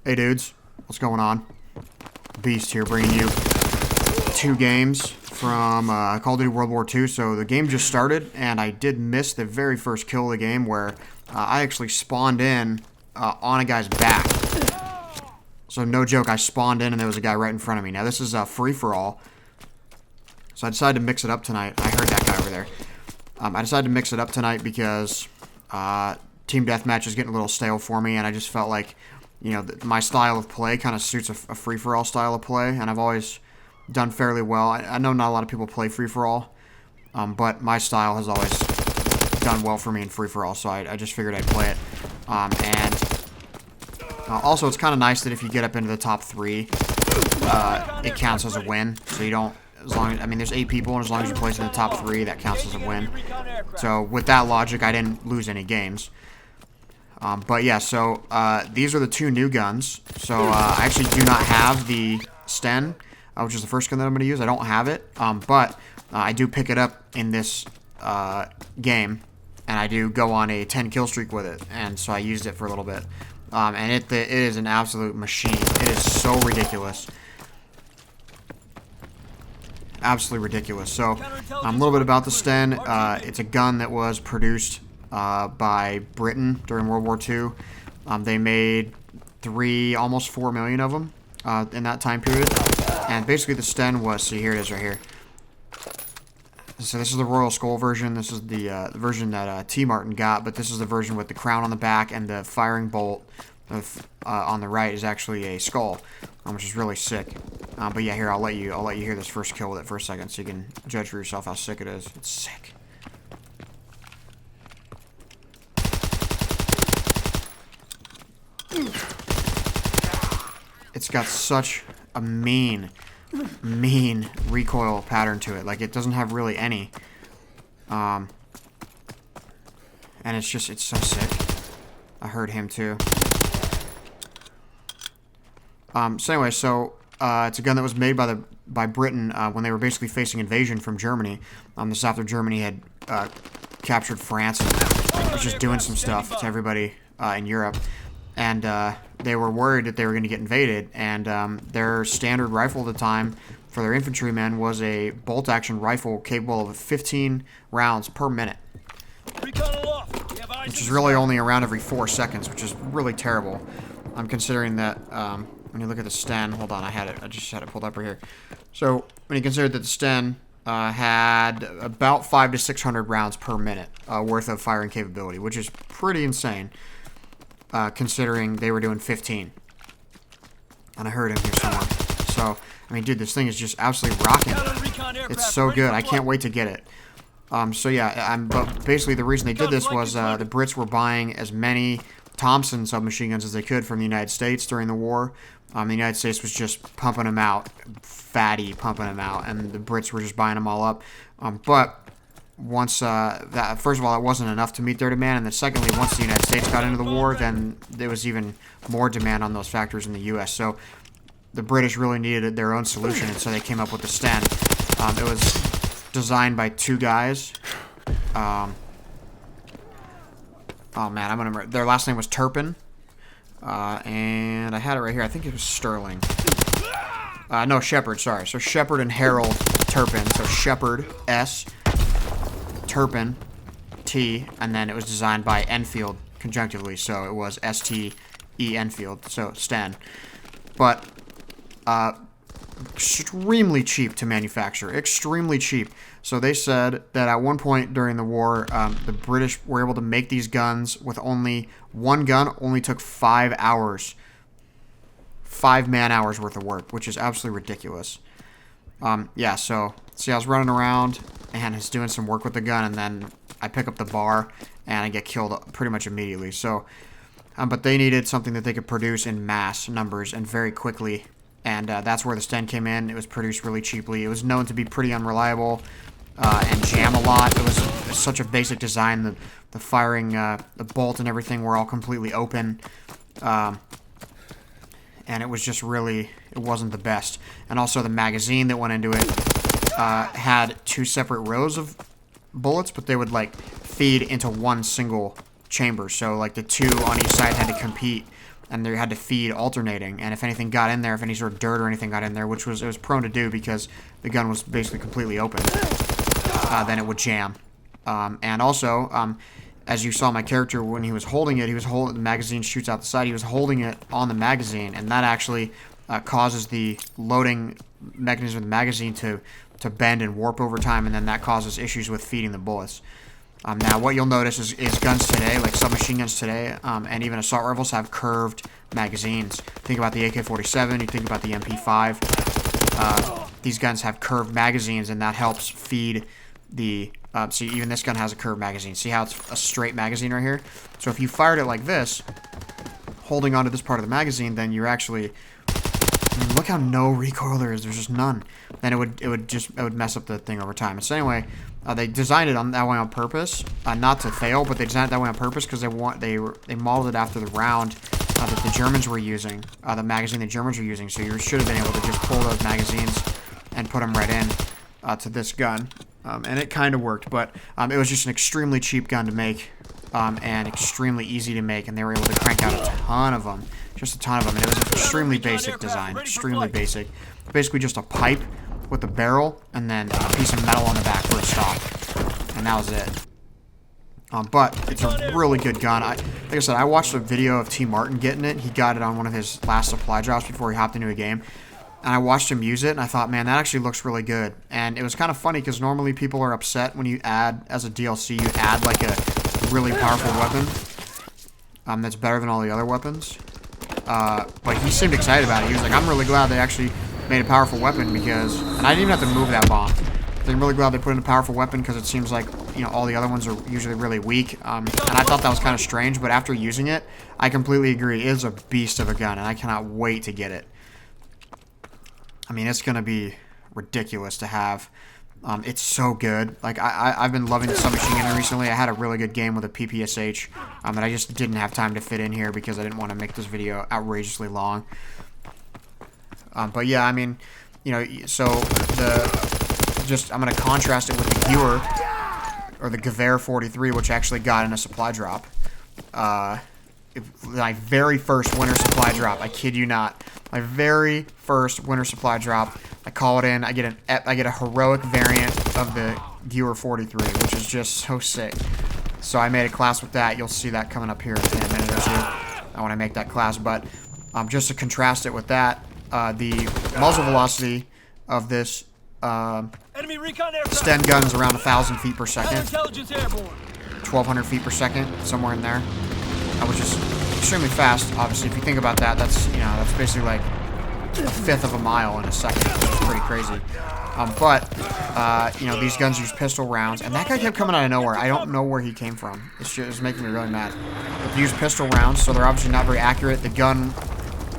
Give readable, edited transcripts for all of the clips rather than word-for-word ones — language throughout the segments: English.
Hey dudes, what's going on? Beast here, bringing you 2 games from Call of Duty World War II. So the game just started, and I did miss the very first kill of the game where I actually spawned in on a guy's back. So no joke, I spawned in and there was a guy right in front of me. Now this is a free-for-all, so I decided to mix it up tonight. I heard that guy over there. I decided to mix it up tonight because Team Deathmatch is getting a little stale for me, and I just felt like, you know, my style of play kind of suits a free-for-all style of play, and I've always done fairly well. I know not a lot of people play free-for-all, but my style has always done well for me in free-for-all, so I just figured I'd play it. Also, it's kind of nice that if you get up into the top 3, it counts as a win, so you don't, as long as, I mean, there's 8 people, and as long as you place in the top 3, that counts as a win. So with that logic, I didn't lose any games. But yeah, so these are the 2 new guns. So I actually do not have the Sten, which is the first gun that I'm going to use. I don't have it, but I do pick it up in this game, and I do go on a 10 kill streak with it, and so I used it for a little bit. And it is an absolute machine. It is so ridiculous. Absolutely ridiculous. So a little bit about the Sten. It's a gun that was produced by Britain during World War II. They made almost 4 million of them in that time period. And basically the Sten was, see, here it is right here. So this is the Royal Skull version. This is the version that T. Martin got, but this is the version with the crown on the back, and the firing bolt on the right is actually a skull, which is really sick. But yeah, here I'll let you hear this first kill with it for a second, so you can judge for yourself how sick it is. It's sick. It's got such a mean recoil pattern to it. Like, it doesn't have really any. And it's so sick. I heard him too. So anyway, it's a gun that was made by Britain when they were basically facing invasion from Germany. This is after Germany had captured France and was just doing some stuff to everybody in Europe. And they were worried that they were going to get invaded, and their standard rifle at the time for their infantrymen was a bolt-action rifle capable of 15 rounds per minute, which is really only a round every 4 seconds, which is really terrible. I'm considering that when you look at the Sten, hold on, I just had it pulled up right here. So when you consider that the Sten had about 500 to 600 rounds per minute worth of firing capability, which is pretty insane. Considering they were doing 15. And I heard him here somewhere. So, I mean, dude, this thing is just absolutely rocking. It's so good. I can't wait to get it. So yeah, but basically the reason they did this was the Brits were buying as many Thompson submachine guns as they could from the United States during the war. The United States was just pumping them out, pumping them out, and the Brits were just buying them all up. But once first of all, it wasn't enough to meet their demand, and then secondly, once the United States got into the war, then there was even more demand on those factories in the U.S. So the British really needed their own solution, and so they came up with the Sten. It was designed by 2 guys. Oh man, their last name was Turpin, and I had it right here. I think it was Sterling. No, Shepard. Sorry. So Shepard and Harold Turpin. So Shepard S. Turpin, T, and then it was designed by Enfield conjunctively, so it was S-T-E Enfield, so Sten. But extremely cheap to manufacture, extremely cheap. So they said that at one point during the war, the British were able to make these guns with only one gun, only took 5 hours. 5 man-hours worth of work, which is absolutely ridiculous. Yeah, so see, I was running around and was doing some work with the gun, and then I pick up the bar and I get killed pretty much immediately. So, but they needed something that they could produce in mass numbers and very quickly, and that's where the Sten came in. It was produced really cheaply. It was known to be pretty unreliable and jam a lot. It was such a basic design. The firing, the bolt and everything were all completely open. And it was just really, it wasn't the best. And also the magazine that went into it had 2 separate rows of bullets, but they would like feed into one single chamber. So like the 2 on each side had to compete and they had to feed alternating. And if anything got in there, if any sort of dirt or anything got in there, which it was prone to do because the gun was basically completely open, then it would jam. And also, as you saw my character when he was holding it, the magazine shoots out the side. He was holding it on the magazine, and that actually causes the loading mechanism of the magazine to bend and warp over time, and then that causes issues with feeding the bullets. Now, what you'll notice is guns today, like submachine guns today, and even assault rifles, have curved magazines. Think about the AK-47, you think about the MP5. These guns have curved magazines, and that helps feed the... see, even this gun has a curved magazine. See how it's a straight magazine right here? So if you fired it like this, holding onto this part of the magazine, then you're actually... I mean, look how no recoil there is. There's just none. Then it would mess up the thing over time. And so anyway, they designed it that way on purpose, not to fail, but they designed it that way on purpose because they modeled it after the round that the Germans were using, the magazine the Germans were using. So you should have been able to just pull those magazines and put them right in to this gun, and it kind of worked. But it was just an extremely cheap gun to make, and extremely easy to make, and they were able to crank out a ton of them. Just a ton of them, and it was an extremely basic design, extremely basic. Basically just a pipe with a barrel, and then a piece of metal on the back for a stock, and that was it. But it's a really good gun. Like I said, I watched a video of T. Martin getting it. He got it on one of his last supply drops before he hopped into a game, and I watched him use it, and I thought, man, that actually looks really good. And it was kind of funny, because normally people are upset when you add, as a DLC, you add like a really powerful weapon that's better than all the other weapons. But he seemed excited about it. He was like, I'm really glad they actually made a powerful weapon because... And I didn't even have to move that bomb. I'm really glad they put in a powerful weapon because it seems like, you know, all the other ones are usually really weak. And I thought that was kind of strange, but after using it, I completely agree. It is a beast of a gun, and I cannot wait to get it. I mean, it's going to be ridiculous to have. It's so good. Like, I've been loving the submachine gun recently. I had a really good game with a PPSH, and I just didn't have time to fit in here because I didn't want to make this video outrageously long. But yeah, I mean, you know, so I'm going to contrast it with the Gewehr, or the Gewehr 43, which I actually got in a supply drop. My very first winter supply drop, I kid you not. My very first winter supply drop, I call it in, I get a heroic variant of the Gewehr 43, which is just so sick. So I made a class with that. You'll see that coming up here in a minute or two when I make that class. But just to contrast it with that, the muzzle velocity of this Sten gun is around 1,000 feet per second. 1,200 feet per second, somewhere in there. Which is extremely fast. Obviously, if you think about that, that's basically like a fifth of a mile in a second, which is pretty crazy. You know, these guns use pistol rounds, and that guy kept coming out of nowhere. I don't know where he came from. It's making me really mad. But they use pistol rounds, so they're obviously not very accurate. The gun,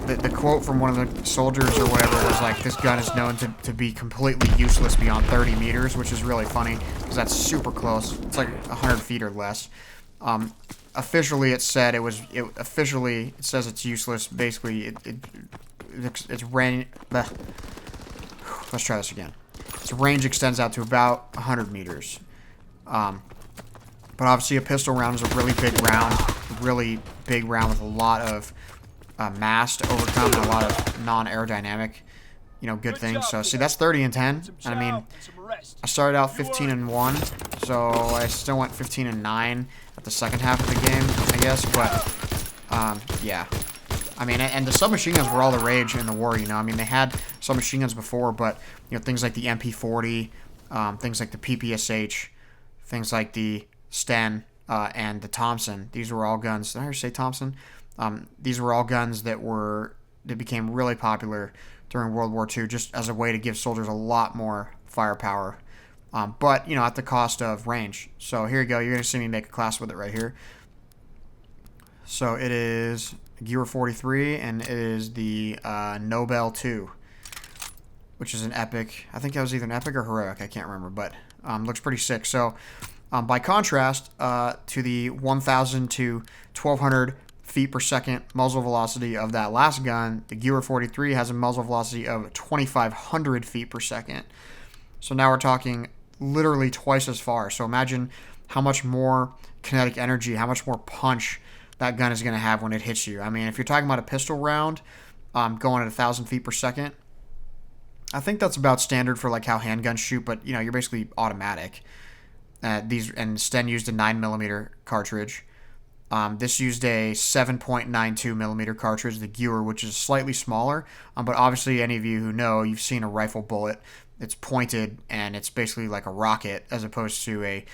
the quote from one of the soldiers or whatever was like, this gun is known to be completely useless beyond 30 meters, which is really funny, because that's super close. It's like 100 feet or less. Officially, it said officially it says it's useless. Basically, its range. Let's try this again. Its range extends out to about 100 meters. But obviously, a pistol round is a really big round with a lot of mass to overcome and a lot of non-aerodynamic, you know, good things. So see, that's 30 and 10. And I mean, I started out 15 and 1, so I still went 15 and 9 at the second half of the game, I guess. But yeah, I mean, and the submachine guns were all the rage in the war. You know, I mean, they had submachine guns before, but you know, things like the MP40, things like the PPSH, things like the Sten and the Thompson. These were all guns. Did I ever say Thompson? These were all guns that became really popular during World War II, just as a way to give soldiers a lot more firepower, but you know, at the cost of range. So here you go. You're gonna see me make a class with it right here. So it is Gewehr 43, and it is the Nobel 2, which is an epic. I think that was either an epic or heroic. I can't remember, but looks pretty sick. So by contrast to the 1,000 to 1,200 feet per second muzzle velocity of that last gun, the Gewehr 43 has a muzzle velocity of 2,500 feet per second. So now we're talking literally twice as far. So imagine how much more kinetic energy, how much more punch that gun is going to have when it hits you. I mean, if you're talking about a pistol round going at 1,000 feet per second, I think that's about standard for like how handguns shoot, but you know, you're basically automatic. And Sten used a 9mm cartridge. This used a 7.92mm cartridge, the Gewehr, which is slightly smaller. But obviously, any of you who know, you've seen a rifle bullet. It's pointed, and it's basically like a rocket, as opposed to a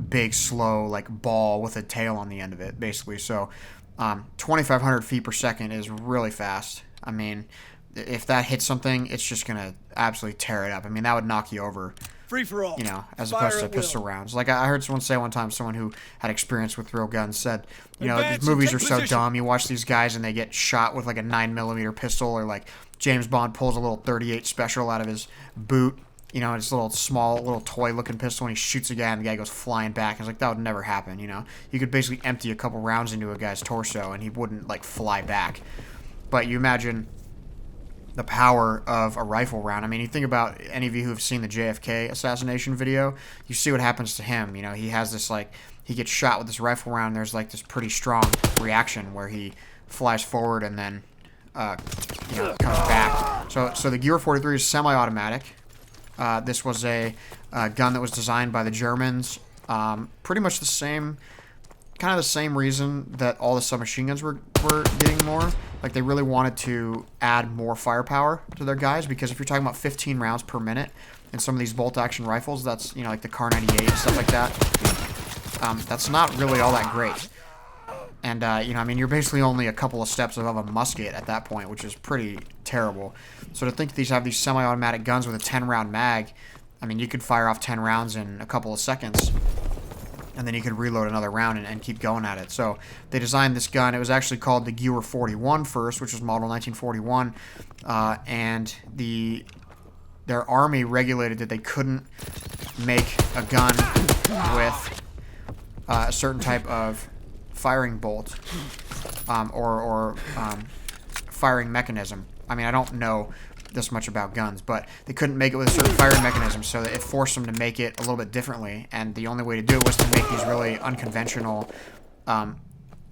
big, slow, like ball with a tail on the end of it, basically. So, 2,500 feet per second is really fast. I mean, if that hits something, it's just going to absolutely tear it up. I mean, that would knock you over. Free for all. You know, as opposed to pistol rounds. Like I heard someone say one time, someone who had experience with real guns said, you know, these movies are so dumb. You watch these guys and they get shot with like a 9mm pistol, or like James Bond pulls a little 38 special out of his boot. You know, it's a little small, little toy-looking pistol, and he shoots a guy, and the guy goes flying back. It's like, that would never happen, you know? You could basically empty a couple rounds into a guy's torso, and he wouldn't, like, fly back. But you imagine the power of a rifle round. I mean, you think about any of you who have seen the JFK assassination video, you see what happens to him. You know, he has this, like, he gets shot with this rifle round. There's, like, this pretty strong reaction where he flies forward and then, you know, comes back. So the Gewehr 43 is semi-automatic. This was a gun that was designed by the Germans. Pretty much the same, kind of the same reason that all the submachine guns were getting more. Like, they really wanted to add more firepower to their guys, because if you're talking about 15 rounds per minute in some of these bolt-action rifles, that's, you know, like the Kar 98 and stuff like that, that's not really all that great. And, you know, I mean, you're basically only a couple of steps above a musket at that point, which is pretty terrible. So to think these have these semi-automatic guns with a 10-round mag, I mean, you could fire off 10 rounds in a couple of seconds, and then you could reload another round and keep going at it. So they designed this gun. It was actually called the Gewehr 41 first, which was model 1941, and their army regulated that they couldn't make a gun with a certain type of firing bolt or firing mechanism. I mean, I don't know this much about guns, but they couldn't make it with a certain firing mechanism, so it forced them to make it a little bit differently, and the only way to do it was to make these really unconventional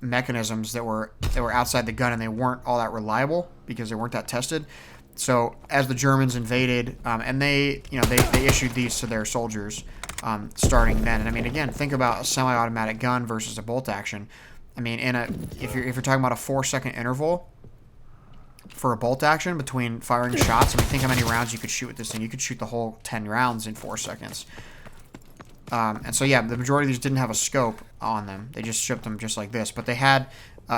mechanisms that were outside the gun, and they weren't all that reliable because they weren't that tested. So as the Germans invaded, and they issued these to their soldiers starting then. And I mean, again, think about a semi-automatic gun versus a bolt action. I mean, if you're talking about a 4-second interval for a bolt action between firing shots, I mean, think how many rounds you could shoot with this thing. You could shoot the whole 10 rounds in 4 seconds. And so, yeah, the majority of these didn't have a scope on them. They just shipped them just like this. But they had,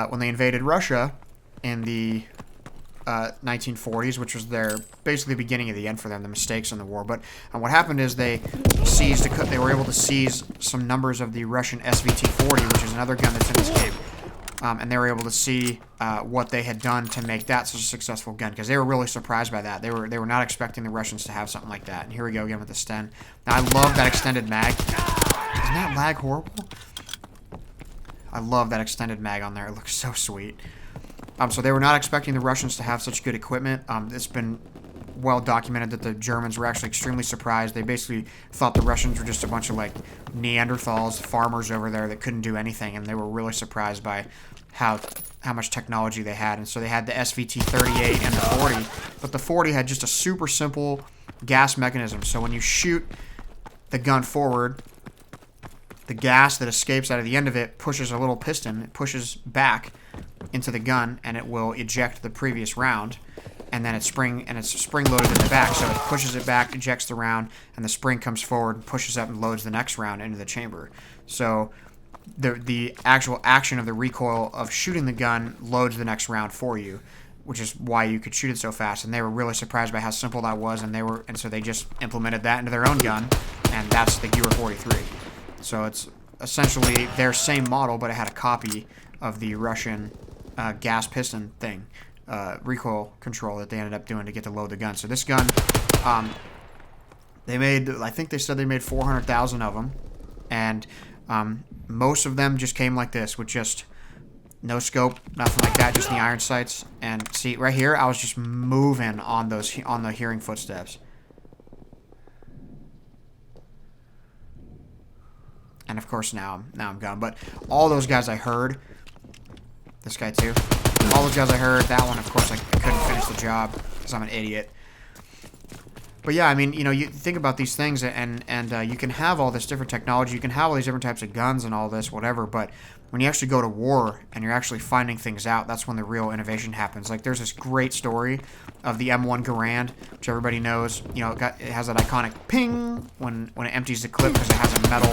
when they invaded Russia in the 1940s, which was basically the beginning of the end for them, the mistakes in the war. But what happened is they were able to seize some numbers of the Russian SVT-40, which is another gun that's in this game. And they were able to see what they had done to make that such a successful gun, because they were really surprised by that. They were not expecting the Russians to have something like that. And here we go again with the Sten. Now, I love that extended mag. Isn't that lag horrible? I love that extended mag on there. It looks so sweet. So they were not expecting the Russians to have such good equipment. It's been well documented that the Germans were actually extremely surprised. They basically thought the Russians were just a bunch of like Neanderthals, farmers over there that couldn't do anything, and they were really surprised by how much technology they had. And so they had the SVT-38 and the 40, but the 40 had just a super simple gas mechanism. So when you shoot the gun forward, the gas that escapes out of the end of it pushes a little piston. It pushes back into the gun, and it will eject the previous round, and then it's spring loaded in the back. So it pushes it back, ejects the round, and the spring comes forward, pushes up, and loads the next round into the chamber. So the actual action of the recoil of shooting the gun loads the next round for you, which is why you could shoot it so fast. And they were really surprised by how simple that was, and so they just implemented that into their own gun, and that's the Gewehr 43. So it's essentially their same model, but it had a copy of the Russian gas piston thing, recoil control that they ended up doing to get to load the gun. So this gun, I think they said they made 400,000 of them, and most of them just came like this, with just no scope, nothing like that, just the iron sights. And see, right here, I was just moving on the hearing footsteps. And of course now I'm gone. But all those guys I heard, This guy too. All those guys I heard. That one, of course, I couldn't finish the job because I'm an idiot. But yeah, I mean, you know, you think about these things, and you can have all this different technology, you can have all these different types of guns and all this, whatever, but when you actually go to war and you're actually finding things out, that's when the real innovation happens. Like, there's this great story of the M1 Garand, which everybody knows. You know, it has that iconic ping when it empties the clip because it has a metal,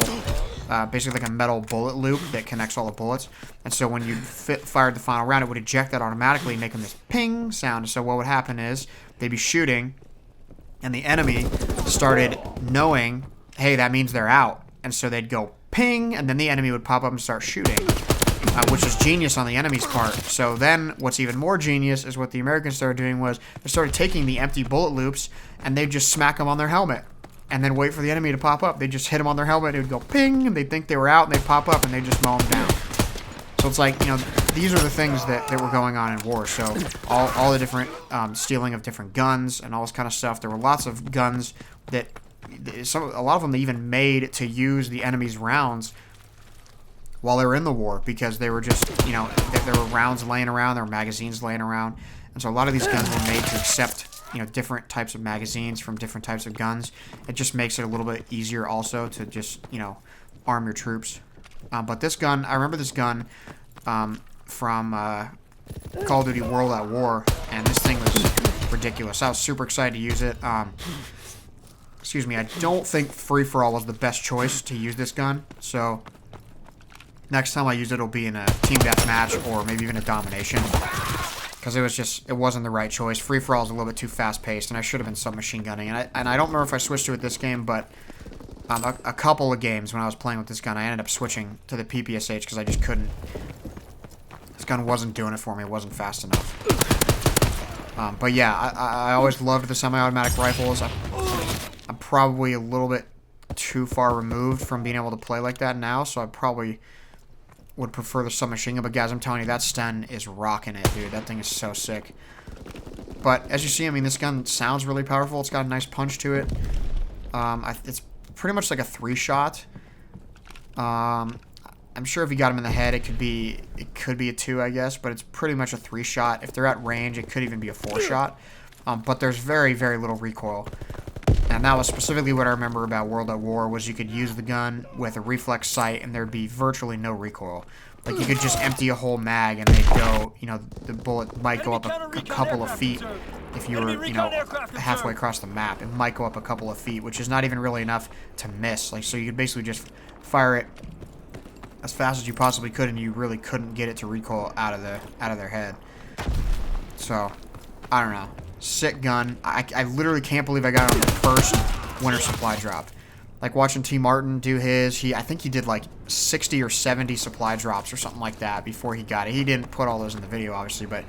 basically like a metal bullet loop that connects all the bullets. And so when you fired the final round, it would eject that automatically, making this ping sound. So what would happen is they'd be shooting, and the enemy started knowing, hey, that means they're out. And so they'd go ping, and then the enemy would pop up and start shooting, which is genius on the enemy's part. So then what's even more genius is what the Americans started doing was they started taking the empty bullet loops, and they'd just smack them on their helmet and then wait for the enemy to pop up. They'd just hit them on their helmet, it would go ping, and they'd think they were out, and they'd pop up, and they'd just mow them down. So it's like, you know, these are the things that were going on in war. So all the different stealing of different guns and all this kind of stuff. There were lots of guns that a lot of them they even made to use the enemy's rounds while they were in the war, because they were just, you know, there were rounds laying around, there were magazines laying around, and so a lot of these guns were made to accept, you know, different types of magazines from different types of guns. It just makes it a little bit easier also to just, you know, arm your troops. But this gun, I remember this gun from Call of Duty World at War, and this thing was ridiculous. I was super excited to use it. Excuse me, I don't think free-for-all was the best choice to use this gun, so next time I use it, it'll be in a team deathmatch or maybe even a domination, because it wasn't the right choice. Free-for-all is a little bit too fast-paced, and I should have been submachine gunning, and I don't remember if I switched to it this game, but a couple of games when I was playing with this gun, I ended up switching to the PPSH because I just couldn't. This gun wasn't doing it for me. It wasn't fast enough. But yeah, I always loved the semi-automatic rifles. I'm probably a little bit too far removed from being able to play like that now, so I probably would prefer the submachine gun. But guys, I'm telling you, that Sten is rocking it, dude. That thing is so sick. But as you see, I mean, this gun sounds really powerful. It's got a nice punch to it. It's pretty much like a 3-shot. I'm sure if you got him in the head, it could be a 2, I guess, but it's pretty much a 3-shot. If they're at range, it could even be a 4-shot. But there's very, very little recoil. And that was specifically what I remember about World at War, was you could use the gun with a reflex sight and there'd be virtually no recoil. Like, you could just empty a whole mag and they'd go, you know, the bullet might go up a couple of feet. If you were, you know, halfway across the map, it might go up a couple of feet, which is not even really enough to miss. Like, so you could basically just fire it as fast as you possibly could, and you really couldn't get it to recoil out of their head. So, I don't know. Sick gun. I literally can't believe I got it on the first winter supply drop. Like, watching T. Martin do his, I think he did like 60 or 70 supply drops or something like that before he got it. He didn't put all those in the video, obviously, but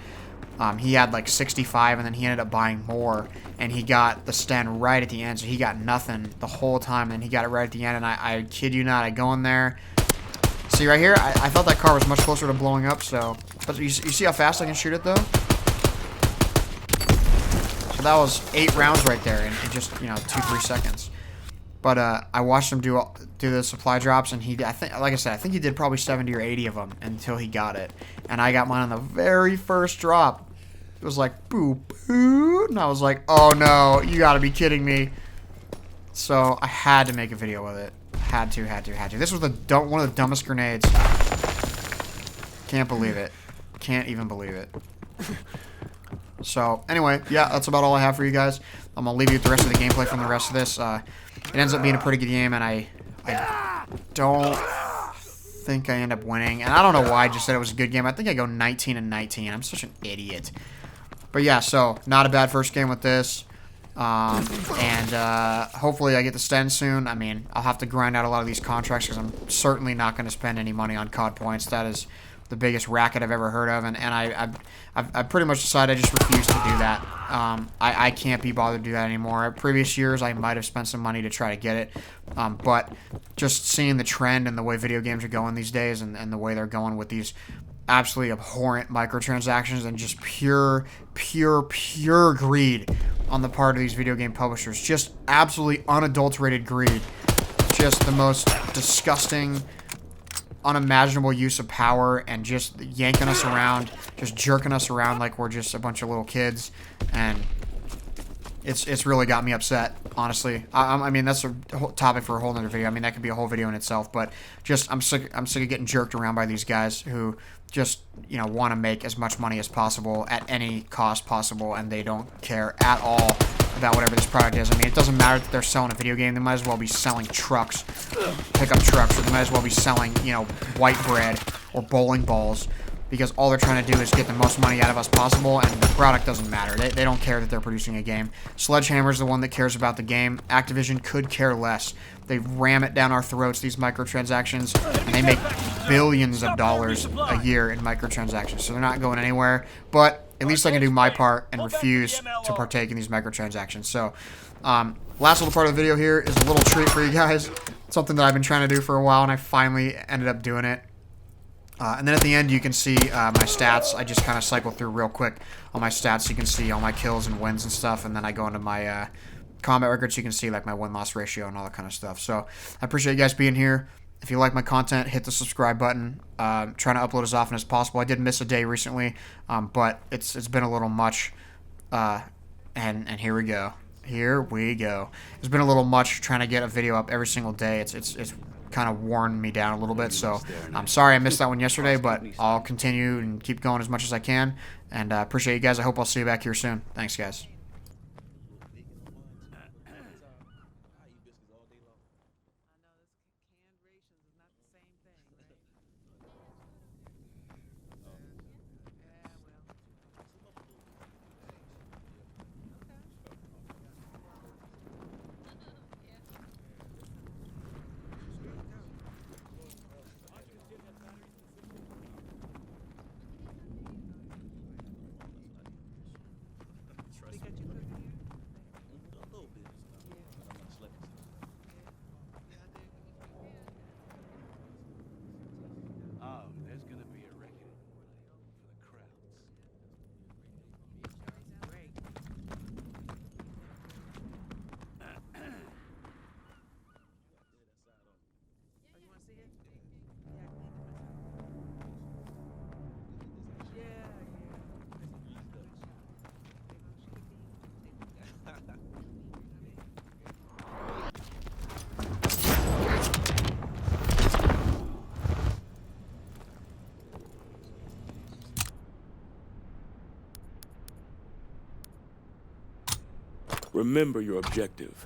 he had like 65, and then he ended up buying more, and he got the Sten right at the end, so he got nothing the whole time, and then he got it right at the end, and I kid you not, I go in there. See right here, I thought that car was much closer to blowing up, so, but you see how fast I can shoot it though? So that was 8 rounds right there in just, you know, 2-3 seconds. But I watched him do the supply drops, and like I said, I think he did probably 70 or 80 of them until he got it. And I got mine on the very first drop. It was like, boo, boo, and I was like, oh no, you gotta be kidding me. So I had to make a video with it. Had to. This was one of the dumbest grenades. Can't believe it. Can't even believe it. So, anyway, yeah, that's about all I have for you guys. I'm going to leave you with the rest of the gameplay from the rest of this. It ends up being a pretty good game, and I don't think I end up winning. And I don't know why I just said it was a good game. I think I go 19-19. I'm such an idiot. But yeah, so, not a bad first game with this. Hopefully I get the Sten soon. I mean, I'll have to grind out a lot of these contracts because I'm certainly not going to spend any money on COD points. That is the biggest racket I've ever heard of, and I've pretty much decided I just refuse to do that. I can't be bothered to do that anymore. Previous years, I might have spent some money to try to get it, but just seeing the trend and the way video games are going these days, and the way they're going with these absolutely abhorrent microtransactions and just pure greed on the part of these video game publishers. Just absolutely unadulterated greed. Just the most disgusting, unimaginable use of power and just yanking us around, just jerking us around like we're just a bunch of little kids, and it's really got me upset, honestly. I mean, that's a whole topic for a whole other video. I mean, that could be a whole video in itself, but just I'm sick of getting jerked around by these guys who just, you know, want to make as much money as possible at any cost possible, and they don't care at all about whatever this product is. I mean, it doesn't matter that they're selling a video game. They might as well be selling trucks, pickup trucks, or they might as well be selling, you know, white bread or bowling balls, because all they're trying to do is get the most money out of us possible, and the product doesn't matter. They don't care that they're producing a game. Sledgehammer's the one that cares about the game. Activision could care less. They ram it down our throats, these microtransactions, and they make billions of dollars a year in microtransactions, so they're not going anywhere. But at least I can do my part and refuse to partake in these microtransactions. So, last little part of the video here is a little treat for you guys. Something that I've been trying to do for a while, and I finally ended up doing it. And then at the end, you can see my stats. I just kind of cycle through real quick all my stats. You can see all my kills and wins and stuff. And then I go into my combat records. You can see like my win-loss ratio and all that kind of stuff. So I appreciate you guys being here. If you like my content, hit the subscribe button. I'm trying to upload as often as possible. I did miss a day recently, but it's been a little much. And here we go. Here we go. It's been a little much trying to get a video up every single day. It's kind of worn me down a little bit, so I'm sorry I missed that one yesterday, but I'll continue and keep going as much as I can, and appreciate you guys. I hope I'll see you back here soon. Thanks, guys. Remember your objective.